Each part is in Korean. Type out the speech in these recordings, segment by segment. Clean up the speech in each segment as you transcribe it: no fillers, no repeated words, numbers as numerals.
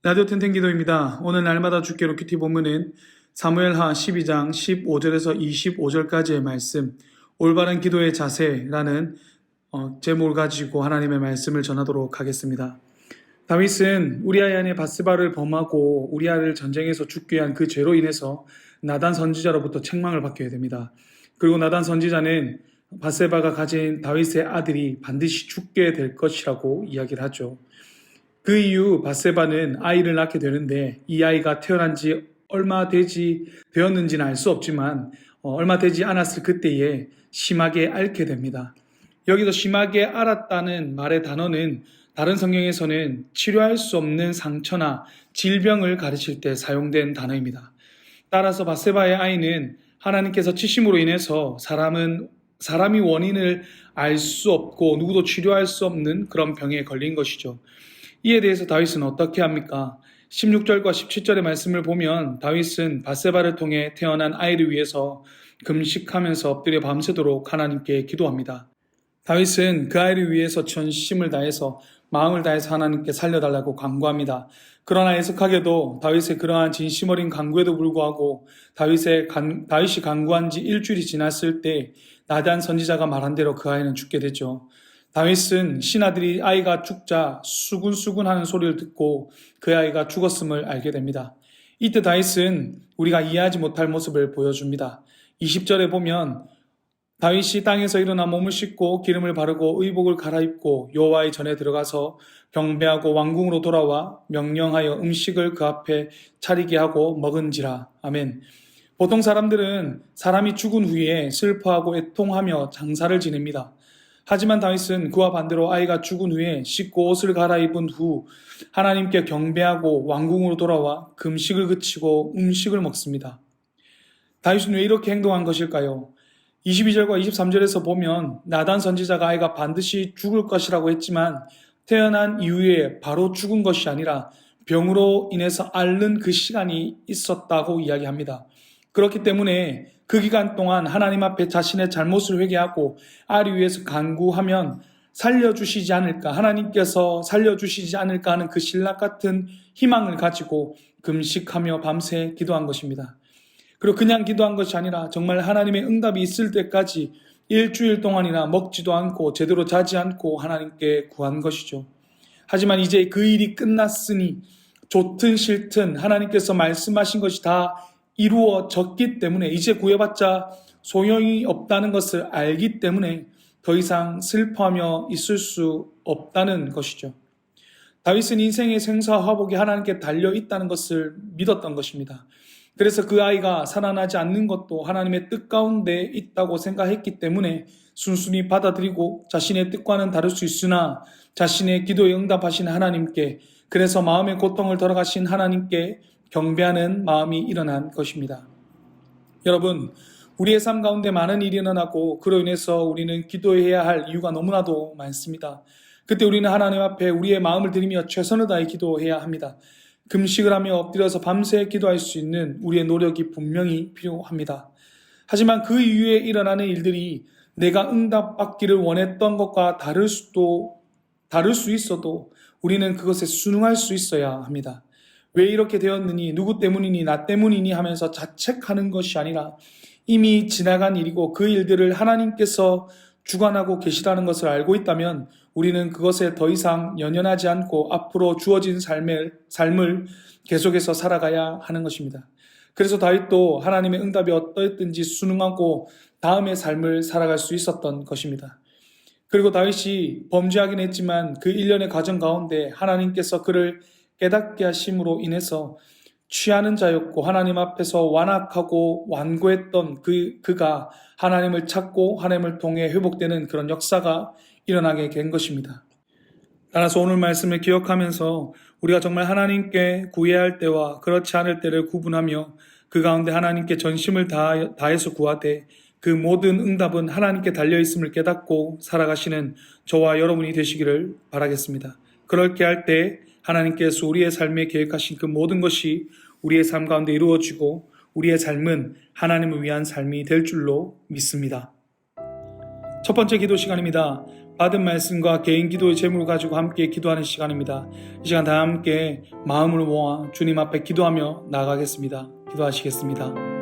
라디오 튼튼기도입니다. 오늘 날마다 주께로 큐티 본문은 사무엘하 12장 15절에서 25절까지의 말씀, 올바른 기도의 자세라는 제목을 가지고 하나님의 말씀을 전하도록 하겠습니다. 다윗은 우리아의 아내 바스바를 범하고 우리아를 전쟁에서 죽게 한 그 죄로 인해서 나단 선지자로부터 책망을 받게 됩니다. 그리고 나단 선지자는 바세바가 가진 다윗의 아들이 반드시 죽게 될 것이라고 이야기를 하죠. 그 이후 바세바는 아이를 낳게 되는데 이 아이가 태어난 지 얼마 되었는지는 알 수 없지만 얼마 되지 않았을 그때에 심하게 앓게 됩니다. 여기서 심하게 앓았다는 말의 단어는 다른 성경에서는 치료할 수 없는 상처나 질병을 가르칠 때 사용된 단어입니다. 따라서 바세바의 아이는 하나님께서 치심으로 인해서 사람이 원인을 알 수 없고 누구도 치료할 수 없는 그런 병에 걸린 것이죠. 이에 대해서 다윗은 어떻게 합니까? 16절과 17절의 말씀을 보면 다윗은 바세바를 통해 태어난 아이를 위해서 금식하면서 엎드려 밤새도록 하나님께 기도합니다. 다윗은 그 아이를 위해서 전심을 다해서 마음을 다해서 하나님께 살려달라고 간구합니다. 그러나 애석하게도 다윗의 그러한 진심 어린 간구에도 불구하고 다윗이 간구한 지 일주일이 지났을 때 나단 선지자가 말한 대로 그 아이는 죽게 되죠. 다윗은 신하들이 아이가 죽자 수군수군하는 소리를 듣고 그 아이가 죽었음을 알게 됩니다. 이때 다윗은 우리가 이해하지 못할 모습을 보여줍니다. 20절에 보면 다윗이 땅에서 일어나 몸을 씻고 기름을 바르고 의복을 갈아입고 여호와의 전에 들어가서 경배하고 왕궁으로 돌아와 명령하여 음식을 그 앞에 차리게 하고 먹은지라. 아멘. 보통 사람들은 사람이 죽은 후에 슬퍼하고 애통하며 장사를 지냅니다. 하지만 다윗은 그와 반대로 아이가 죽은 후에 씻고 옷을 갈아입은 후 하나님께 경배하고 왕궁으로 돌아와 금식을 그치고 음식을 먹습니다. 다윗은 왜 이렇게 행동한 것일까요? 22절과 23절에서 보면 나단 선지자가 아이가 반드시 죽을 것이라고 했지만 태어난 이후에 바로 죽은 것이 아니라 병으로 인해서 앓는 그 시간이 있었다고 이야기합니다. 그렇기 때문에 그 기간 동안 하나님 앞에 자신의 잘못을 회개하고 아이를 위해서 간구하면 살려주시지 않을까, 하나님께서 살려주시지 않을까 하는 그 신락 같은 희망을 가지고 금식하며 밤새 기도한 것입니다. 그리고 그냥 기도한 것이 아니라 정말 하나님의 응답이 있을 때까지 일주일 동안이나 먹지도 않고 제대로 자지 않고 하나님께 구한 것이죠. 하지만 이제 그 일이 끝났으니 좋든 싫든 하나님께서 말씀하신 것이 다 이루어졌기 때문에 이제 구해봤자 소용이 없다는 것을 알기 때문에 더 이상 슬퍼하며 있을 수 없다는 것이죠. 다윗은 인생의 생사화복이 하나님께 달려있다는 것을 믿었던 것입니다. 그래서 그 아이가 살아나지 않는 것도 하나님의 뜻 가운데 있다고 생각했기 때문에 순순히 받아들이고 자신의 뜻과는 다를 수 있으나 자신의 기도에 응답하신 하나님께, 그래서 마음의 고통을 덜어가신 하나님께 경배하는 마음이 일어난 것입니다. 여러분, 우리의 삶 가운데 많은 일이 일어나고 그로 인해서 우리는 기도해야 할 이유가 너무나도 많습니다. 그때 우리는 하나님 앞에 우리의 마음을 들이며 최선을 다해 기도해야 합니다. 금식을 하며 엎드려서 밤새 기도할 수 있는 우리의 노력이 분명히 필요합니다. 하지만 그 이후에 일어나는 일들이 내가 응답받기를 원했던 것과 다를 수 있어도 우리는 그것에 순응할 수 있어야 합니다. 왜 이렇게 되었느니, 누구 때문이니, 나 때문이니 하면서 자책하는 것이 아니라 이미 지나간 일이고 그 일들을 하나님께서 주관하고 계시다는 것을 알고 있다면 우리는 그것에 더 이상 연연하지 않고 앞으로 주어진 삶을 계속해서 살아가야 하는 것입니다. 그래서 다윗도 하나님의 응답이 어떠했든지 순응하고 다음의 삶을 살아갈 수 있었던 것입니다. 그리고 다윗이 범죄하긴 했지만 그 일련의 과정 가운데 하나님께서 그를 깨닫게 하심으로 인해서 취하는 자였고 하나님 앞에서 완악하고 완고했던 그가 하나님을 찾고 하나님을 통해 회복되는 그런 역사가 일어나게 된 것입니다. 따라서 오늘 말씀을 기억하면서 우리가 정말 하나님께 구해야 할 때와 그렇지 않을 때를 구분하며 그 가운데 하나님께 전심을 다해서 구하되 그 모든 응답은 하나님께 달려있음을 깨닫고 살아가시는 저와 여러분이 되시기를 바라겠습니다. 그렇게 할 때 하나님께서 우리의 삶에 계획하신 그 모든 것이 우리의 삶 가운데 이루어지고 우리의 삶은 하나님을 위한 삶이 될 줄로 믿습니다. 첫 번째 기도 시간입니다. 받은 말씀과 개인 기도의 제물을 가지고 함께 기도하는 시간입니다. 이 시간 다 함께 마음을 모아 주님 앞에 기도하며 나아가겠습니다. 기도하시겠습니다.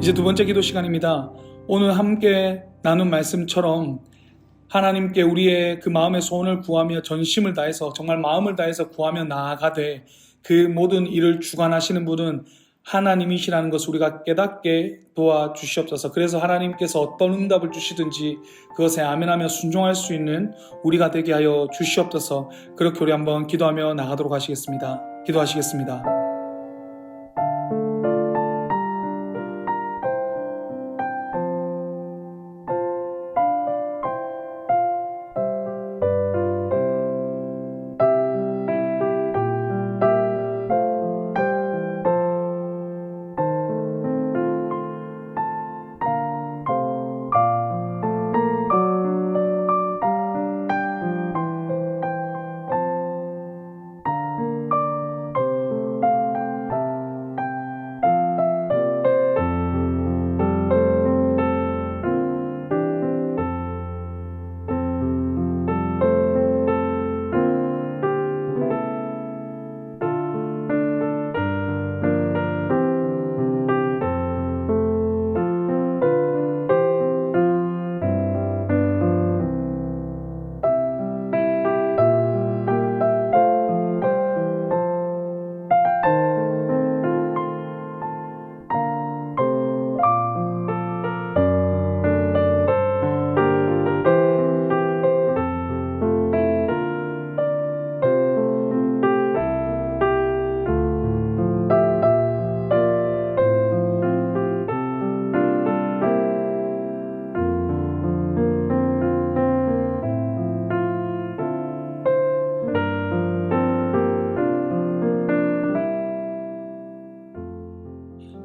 이제 두 번째 기도 시간입니다. 오늘 함께 나눈 말씀처럼 하나님께 우리의 그 마음의 소원을 구하며 전심을 다해서 정말 마음을 다해서 구하며 나아가되 그 모든 일을 주관하시는 분은 하나님이시라는 것을 우리가 깨닫게 도와주시옵소서. 그래서 하나님께서 어떤 응답을 주시든지 그것에 아멘하며 순종할 수 있는 우리가 되게 하여 주시옵소서. 그렇게 우리 한번 기도하며 나가도록 하시겠습니다. 기도하시겠습니다.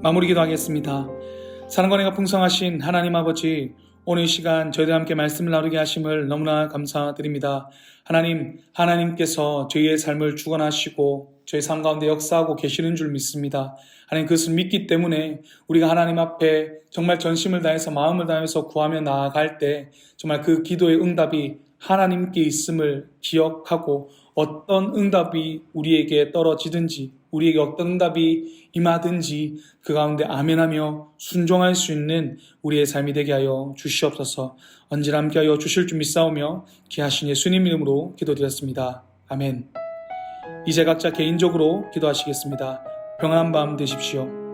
마무리 기도하겠습니다. 사랑과 은혜가 풍성하신 하나님 아버지, 오늘 이 시간 저희들 함께 말씀을 나누게 하심을 너무나 감사드립니다. 하나님께서 저희의 삶을 주관하시고 저희 삶 가운데 역사하고 계시는 줄 믿습니다. 하나님, 그것을 믿기 때문에 우리가 하나님 앞에 정말 전심을 다해서 마음을 다해서 구하며 나아갈 때 정말 그 기도의 응답이 하나님께 있음을 기억하고 어떤 응답이 우리에게 떨어지든지 우리에게 어떤 응답이 임하든지 그 가운데 아멘하며 순종할 수 있는 우리의 삶이 되게 하여 주시옵소서. 언제나 함께하여 주실 줄 믿사오며 귀하신 예수님 이름으로 기도드렸습니다. 아멘. 이제 각자 개인적으로 기도하시겠습니다. 평안한 밤 되십시오.